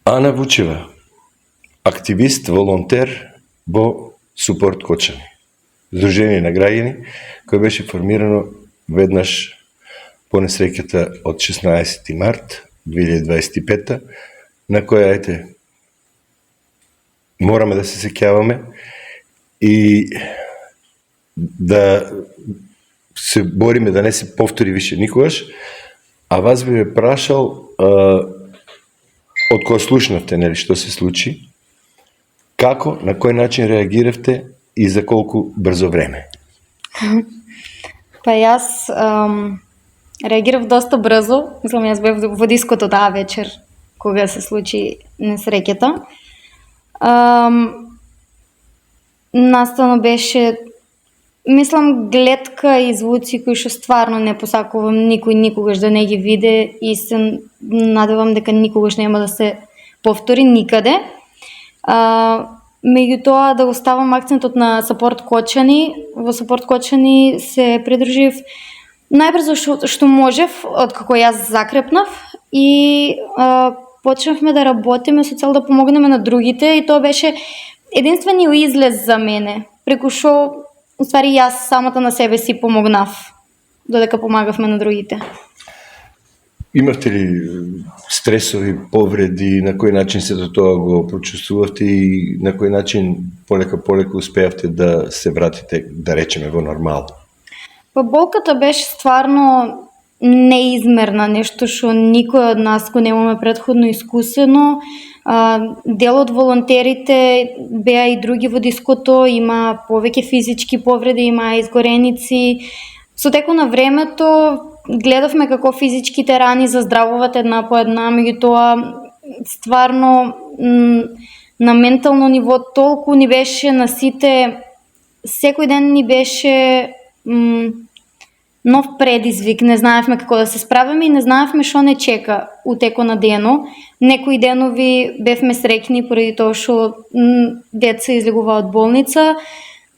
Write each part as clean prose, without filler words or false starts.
Ана Вучева, активист, волонтер во Супорт Кочани. Здружение на граѓани кој беше формирано веднаш по несреќата од 16 март 2025, на која мораме да се сеќаваме и да се бориме да не се повтори више никогаш. А вас би ве прашал, од кога слушнавте, нели, што се случи, како, на кој начин реагиравте и за колку брзо време? Па јас реагирав доста брзо. Мислам, јас бев во диското таа вечер кога се случи несреќата. Наставно беше, мислам, гледка и звуци кои што стварно не посакувам никој никогаш да не ги виде и се надевам дека никогаш нема да се повтори никаде. Меѓутоа, да го ставам акцентот на Супорт Кочани. Во Супорт Кочани се придружив најбрзо што можев, откако јас закрепнав, и почнавме да работиме со цел да помогнеме на другите, и тоа беше единствениот излез за мене, преку што уствари јас самата на себе си помогнав, додека помагавме на другите. Имавте ли стресови, повреди, на кој начин се до тоа го прочувствувавте и на кој начин полека успеавте да се вратите, да речеме, во нормал? Па болката беше стварно неизмерна, нешто што никој од нас го немаме претходно искусено. Дел од волонтерите беа и други во диското, има повеќе физички повреди, има изгореници. Со текот на времето гледавме како физичките рани заздравуваат една по една, меѓутоа стварно на ментално ниво толку ни беше на сите, секој ден ни беше нов предизвик, не знаевме како да се справиме и не знаевме што не чека у теко на дено. Некои денови бевме среќни поради тоа што деца излегуваа од болница,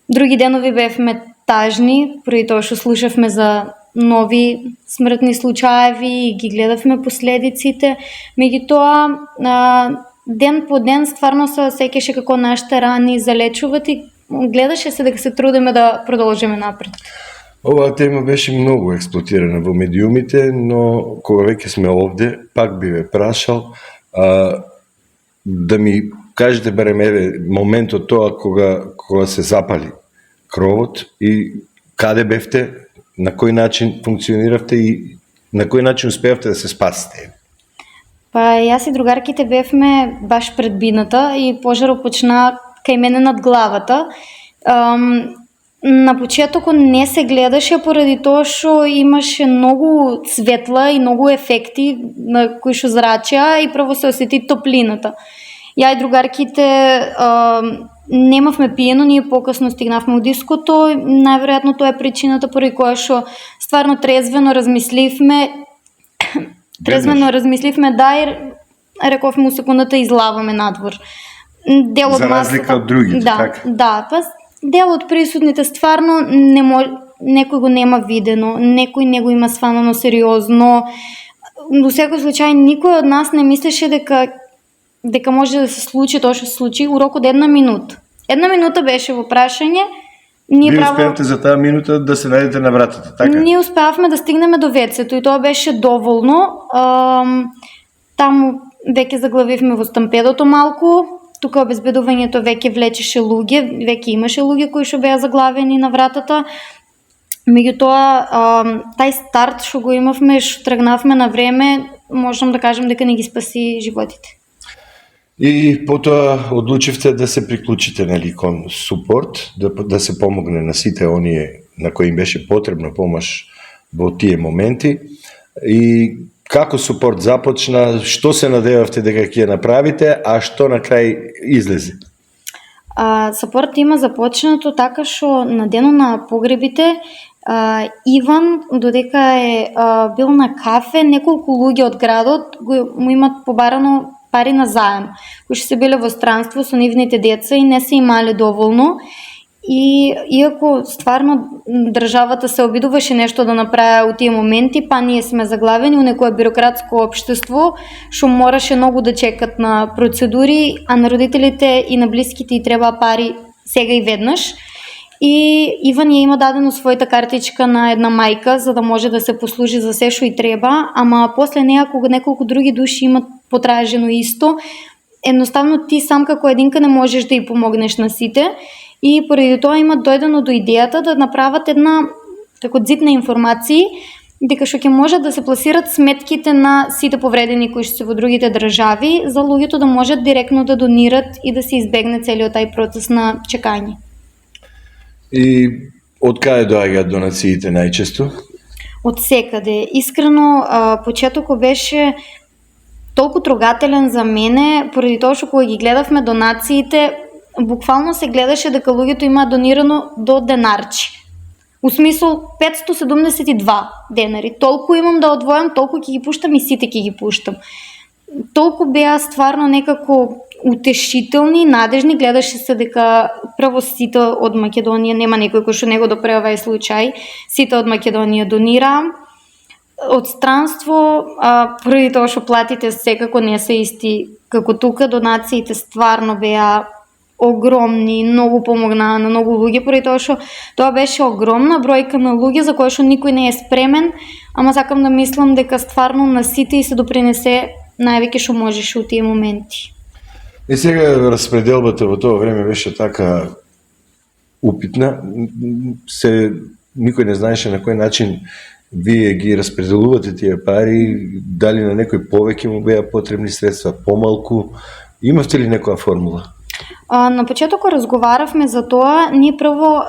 други денови бевме тажни поради тоа што слушавме за нови смртни случаеви и ги гледавме последиците. Меѓутоа, ден по ден стварно се сеќаше како нашите рани залечуваат и гледаше се дека се трудиме да продолжиме напред. Оваа тема беше многу експлоатирана во медиумите, но кога веќе сме овде, пак би ве прашал да ми кажете барем моментот тоа кога се запали кровот и каде бевте, на кој начин функциониравте и на кој начин успеавте да се спасите? Па јас и другарките бевме баш пред бината и пожарот почна кај мене над главата. На почетокот не се гледаше поради тоа што имаше многу светла и многу ефекти на кои што зрачеа и прво се осети топлината. Ја и другарките немавме пиено, ние покасно стигнавме од диското, најверојатно тоа е причината поради која што стварно трезвено размисливме, да, и рековме у секундата излаваме надвор. Дел од за разлика од другите, така? Да, па дел од присутните стварно некој го нема видено, некој не го има сванано сериозно. Во секој случај никој од нас не мислеше дека може да се случи тоа што се случи у рок од една минута. Една минута беше во прашање. Вие успеавте за таа минута да се најдете на вратата, така? Ние успеавме да стигнеме до вецето и тоа беше доволно. Таму веќе заглавивме во стампедото малку. Тука обезбедувањето веќе влечеше луѓе, веќе имаше луѓе кои што беа заглавени на вратата. Меѓутоа, тај старт што го имавме, што тргнавме на време, можам да кажам дека не ги спаси животите. И потоа одлучивте да се приклучите, нели, кон Супорт, да се помогне на сите оние на кои им беше потребна помош во тие моменти. И како Супорт започна, што се надевавте дека ќе направите, а што на крај излезе? Супорт има започнато така што на денот на погребите Иван, додека е бил на кафе, неколку луѓе од градот му имат побарано пари на заем, кои што се биле во странство со нивните деца и не се имале доволно. И иако стварно државата се обидуваше нешто да направи у тие моменти, па ние сме заглавени у некое бирократско општество што мораше многу да чекат на процедури, а на родителите и на блиските и треба пари сега и веднаш. И Иван ја има дадено својата картичка на една мајка за да може да се послужи за се што и треба, ама после неа кога неколку други души имат потражено исто, едноставно ти сам како единка не можеш да ја помогнеш на сите. И поради тоа имат дојдено до идејата да направат една како зид на информации дека што ќе можат да се пласират сметките на сите повредени кои што се во другите држави за луѓето да можат директно да донират и да се избегне целиот тај процес на чекање. И од каде доаѓаат донациите најчесто? Од секаде. Искрено, почетокот беше толку трогателен за мене, поради тоа што кога ги гледавме донациите, буквално се гледаше дека луѓето имаат донирано до денарчи. У смисол 572 денари. Толку имам да одвојам, толку ќе ги пуштам и сите ќе ги пуштам. Толку беа стварно некако утешителни, надежни, гледаше се дека прво сите од Македонија, нема некој кој што не го допрева е случај, сите од Македонија донираа. Од странство, први тоа што платите секако не се исти како тука, донациите стварно беа огромни, многу помогнаа на многу луѓе, поради тоа што тоа беше огромна бројка на луѓе за која што никој не е спремен, ама сакам да мислам дека стварно на сите и се допринесе највеќе што можеше у тие моменти. И сега распределбата во тоа време беше така упитна, никој не знаеше на кој начин вие ги распределувате тие пари, дали на некој повеќе му беа потребни средства, помалку, имавте ли некоја формула? На почетокот разговаравме за тоа, ние прво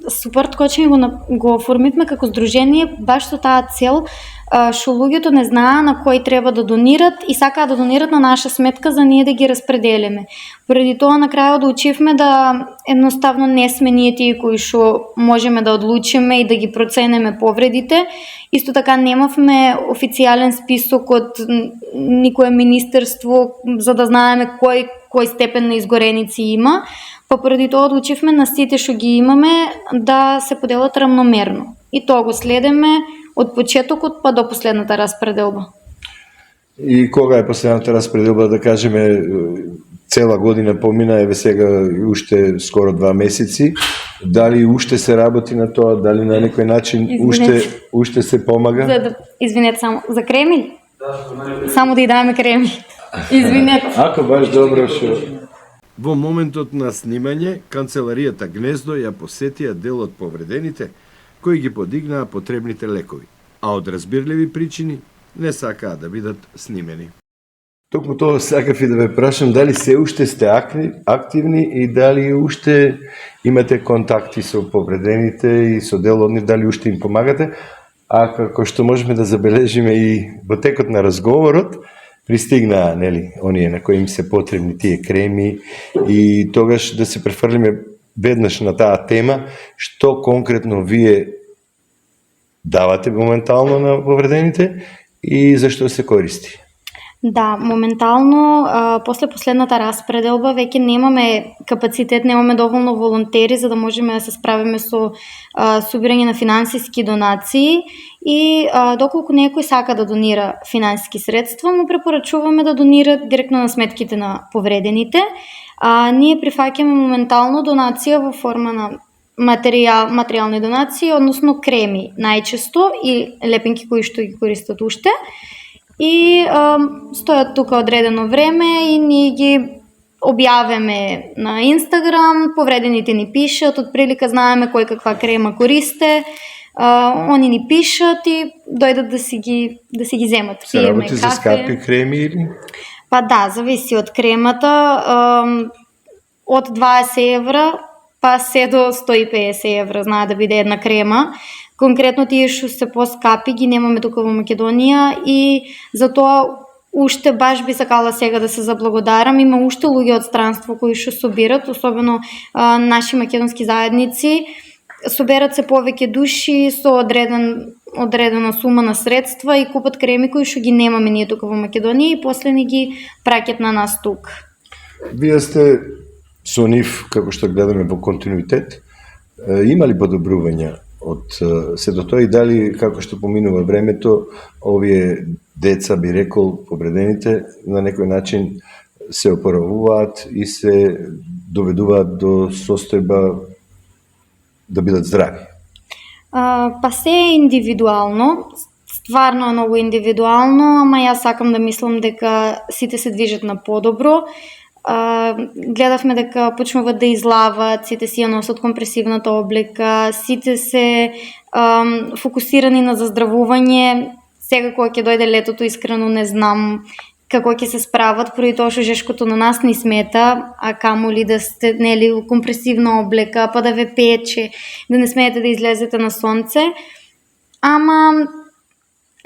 Супорт Кочани го оформивме како здружение баш со таа цел што луѓето не знаат на кој треба да донират и сакаат да донират на наша сметка за ние да ги распределиме. Поради тоа на крајот да учивме да едноставно не сме ние тие кои што можеме да одлучиме и да ги проценеме повредите. Исто така немавме официјален список од никое министерство за да знаеме кој степен на изгореници има, па поради тоа одлучивме на сите што ги имаме да се поделат рамномерно. И тоа го следеме од почетокот па до последната распределба. И кога е последната распределба, да кажеме, цела година помина, еве сега уште скоро 2 месеци, дали уште се работи на тоа, дали на некој начин уште се помага? Извинете само, за креми? Само да ја даваме креми. Извинете. Ако баш добро што... Во моментот на снимање, канцеларијата Гнездо ја посетија дел од повредените, кои ги подигнаа потребните лекови, а од разбирливи причини не сакаа да бидат снимени. Токму тоа сакав и да ве прашам, дали се уште сте активни и дали уште имате контакти со повредените и со дел од нив, дали уште им помагате, а како што можеме да забележиме и во текот на разговорот, пристигнаа, нели, оние на кои им се потребни тие креми и тогаш да се префрлиме веднаш на таа тема, што конкретно вие давате моментално на повредените и зашто се користи? Да, моментално, после последната распределба веќе немаме капацитет, немаме доволно волонтери за да можеме да се справиме со собирање на финансиски донации и доколку некој сака да донира финансиски средства, му препорачуваме да донира директно на сметките на повредените. Ние прифаќаме моментално донација во форма на материјални донации, односно креми најчесто и лепенки кои што ги користат уште. И стојат тука одредено време и ние ги објавиме на Инстаграм, повредените ни пишат, отприлика знаеме кој каква крема користе, они ни пишат и дојдат да си ги земат. Се работи за скапи креми или? Па да, зависи од кремата, од 20 евра па се до 150 евра знае да биде една крема. Конкретно тие што се поскапи ги немаме тука во Македонија и затоа уште баш би сакала сега да се заблагодарам. Има уште луѓе од странство кои што собират, особено наши македонски заедници. Соберат се повеќе души со одредена сума на средства и купат креми кои што ги немаме ние тука во Македонија и после ни ги праќат на нас тук. Вие сте со нив, како што гледаме во континуитет, има ли подобрувања од сето тоа и дали, како што поминува времето, овие деца, би рекол, повредените, на некој начин се опоравуваат и се доведуваат до состојба да бидат здрави? Па се е индивидуално, стварно е многу индивидуално, ама јас сакам да мислам дека сите се движат на подобро. Гледавме дека почнуваат да излават, сите си ја носат компресивната облека, сите се фокусирани на заздравување. Сега кога ќе дојде летото, искрено не знам како ќе се справат, поради тоа што жешкото на нас ни смета, а камоли да сте нели компресивна облека, па да ве пече, да не смеете да излезете на сонце. Ама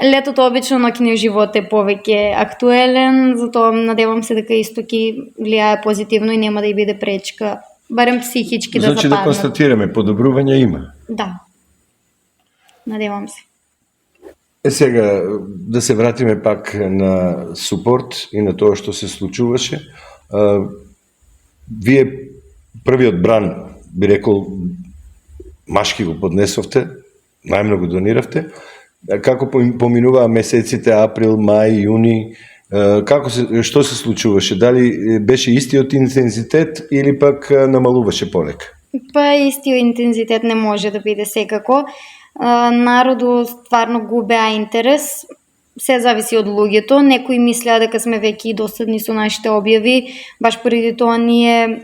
летото обично ноќниот живот е повеќе актуелен, затоа надевам се дека исто ќе влијае позитивно и нема да и биде пречка, барем психички да Значи западнат. да констатираме, подобрување има. Да. Надевам се. Сега, да се вратиме пак на супорт и на тоа што се случуваше. Вие првиот бран, би рекол, машки го поднесовте, најмногу дониравте. Како поминуваа месеците април, мај, јуни, што се случуваше? Дали беше истиот интензитет или пак намалуваше полека? Па истиот интензитет не може да биде секако. Народу стварно губеа интерес, се зависи од луѓето. Некои мислеа дека сме веќе досадни со нашите објави, баш поради тоа ние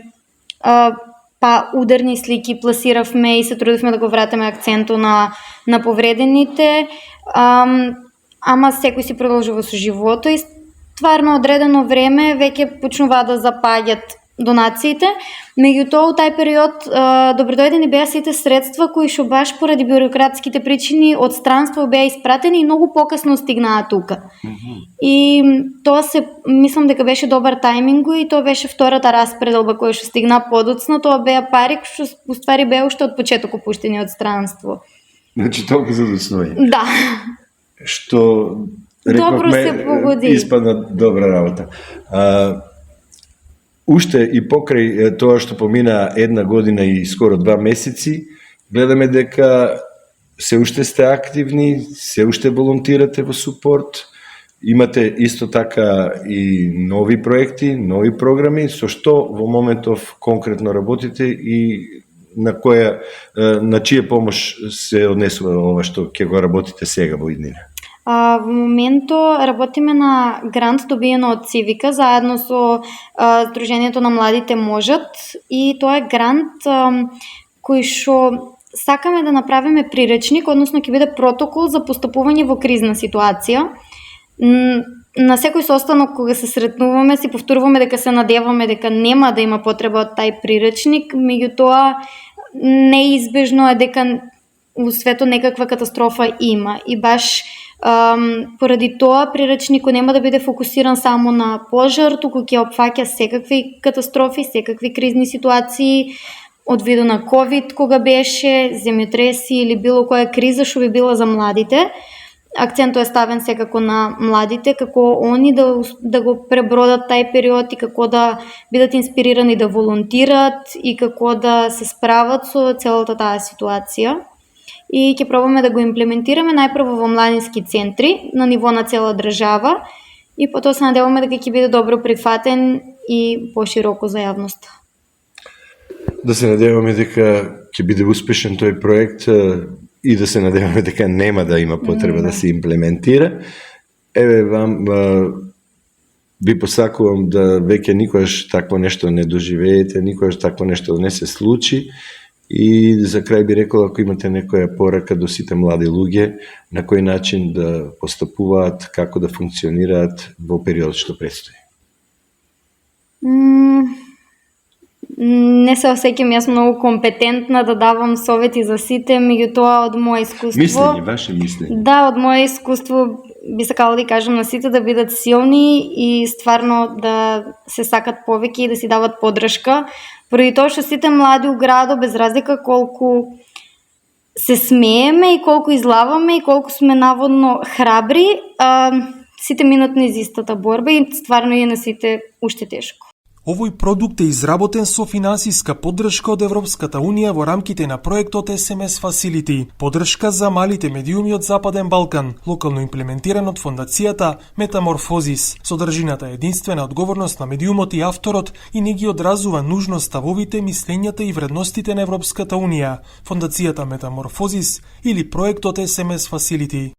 па ударни слики пласиравме и се трудевме да го вратиме акцентот на повредените, ама секој си продолжува со живото и стварно одредено време веќе почнуваа да запаѓат донациите. Меѓутоа, у тај период добредојдени беа сите средства кои што баш поради бюрократските причини од странство беа испратени и многу покасно стигнаа тука. И тоа мислам дека беше добар тајминг и тоа беше втората распределба која што стигна подоцна, тоа беа пари што уствари беа уште од почеток опуштени од странство. Значи толку задоцнување. Да. Што Добро се погоди. Испадна добра работа. Уште и покрај тоа што помина една година и скоро 2 месеци, гледаме дека се уште сте активни, се уште волонтирате во супорт, имате исто така и нови проекти, нови програми, со што во моментов конкретно работите и на чија помош се однесува ова што ќе го работите сега во иднина? Во моментот работиме на грант добиено од Цивика заедно со Сдруженијето на младите можат и тоа е грант кој што сакаме да направиме приречник, односно ќе биде протокол за постапување во кризна ситуација. На секој состанок кога се сретнуваме си повторуваме дека се надеваме дека нема да има потреба од тај приречник, меѓутоа неизбежно е дека у светот некаква катастрофа има и баш поради тоа приречникот нема да биде фокусиран само на пожар, туку ќе опфаќа секакви катастрофи, секакви кризни ситуации, од виду на ковид кога беше, земјотреси или било која криза што би била за младите. Акцентот е ставен секако на младите, како они да го пребродат тај период и како да бидат инспирирани да волонтират и како да се справат со целата таа ситуација. И ќе пробаме да го имплементираме најпрво во младински центри на ниво на цела држава и потоа се надеваме дека ќе биде добро прифатен и пошироко за јавноста. Да се надеваме дека ќе биде успешен тој проект и да се надеваме дека нема да има потреба да се имплементира. Еве вам ви посакувам да веќе никогаш такво нешто не доживеете, никогаш такво нешто не се случи. И за крај би рекол, ако имате некоја порака до сите млади луѓе, на кој начин да постапуваат, како да функционираат во период што предстои? Не се осеќам јас многу компетентна да давам совети за сите, меѓутоа од мое искуство... Мислење, ваше мислење. Да, од мое искуство би сакала да кажам на сите да бидат силни и стварно да се сакат повеќе и да си дават поддршка. Поради тоа што сите млади у градот, без разлика колку се смееме и колку излаваме и колку сме наводно храбри, сите минат низ истата борба и стварно е на сите уште тешко. Овој продукт е изработен со финансиска поддршка од Европската Унија во рамките на проектот SMS Facility, поддршка за малите медиуми од Западен Балкан, локално имплементиран од фондацијата Метаморфозис. Содржината е единствена одговорност на медиумот и авторот и не ги одразува нужно ставовите, мислењата и вредностите на Европската Унија, фондацијата Метаморфозис или проектот SMS Facility.